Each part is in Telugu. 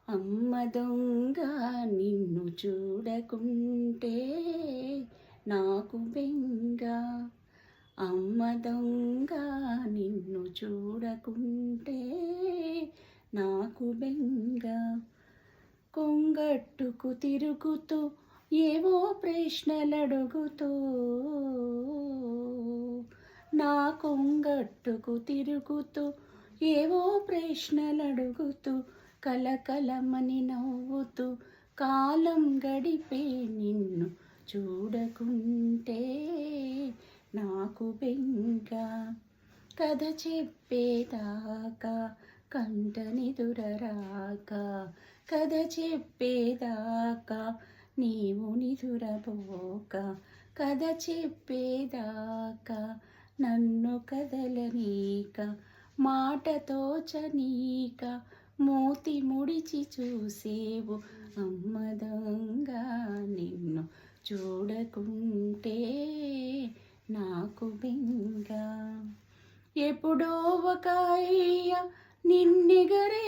అమ్మ దొంగ నిన్ను చూడకుంటే నాకు బెంగ. అమ్మ దొంగ నిన్ను చూడకుంటే నాకు బెంగ. కొంగట్టుకు తిరుగుతూ ఏవో ప్రశ్నలడుగుతూ, నా కొంగట్టుకు తిరుగుతూ ఏవో ప్రశ్నలడుగుతూ, కలకలమని నవ్వుతూ కాలం గడిపే నిన్ను చూడకుంటే నాకు బెంగ. కథ చెప్పేదాకా కంట నిదురరాక, కథ చెప్పేదాకా నీవు నిదురబోక, కథ చెప్పేదాకా నన్ను కదలనీక, మాట తోచనీక మూతి ముడిచి చూసేవు. అమ్మ దొంగ నిన్ను చూడకుంటే నాకు బెంగ. ఎప్పుడో ఒక అయ్య నిన్నెగరేసుకుపోతే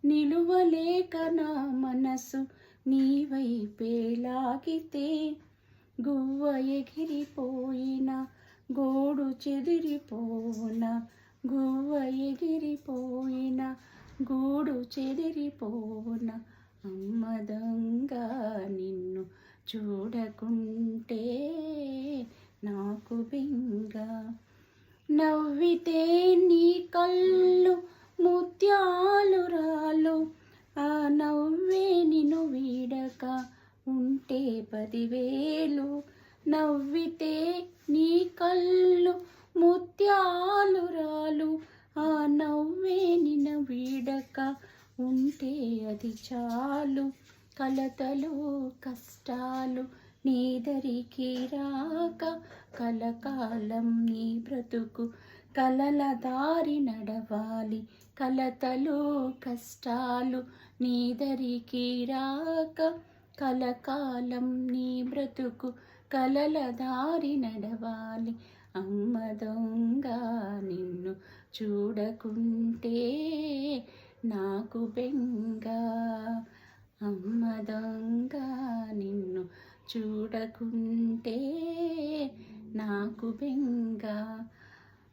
నిలువలేక నా మనసు నీ వైపే లాగితే, గువ్వ ఎగిరిపోయిన గోడు చెదిరిపోవున, గువ్వ ఎగిరిపోయిన గూడు చెదిరిపోవున. అమ్మ దొంగ నిన్ను చూడకుంటే నాకు బెంగ. నవ్వితే నీ కళ్ళు ముత్యాలు రాలు, ఆ నవ్వే నిన్ను వీడక ఉంటే 10,000. నవ్వితే నీ కళ్ళు ముత్యాలు రాలు, ఆ నవ్వే నిన్ను వీడక ఉంటే అది చాలు. కలతలు కష్టాలు నీదరికి రాక, కలకాలం నీ బ్రతుకు కలల దారి నడవాలి. కలతలు కష్టాలు నీదరికి రాక, కలకాలం నీ బ్రతుకు కలల దారి నడవాలి. అమ్మ దొంగ నిన్ను చూడకుంటే నాకు బెంగ. అమ్మ దొంగ నిన్ను చూడకుంటే నాకు బెంగ.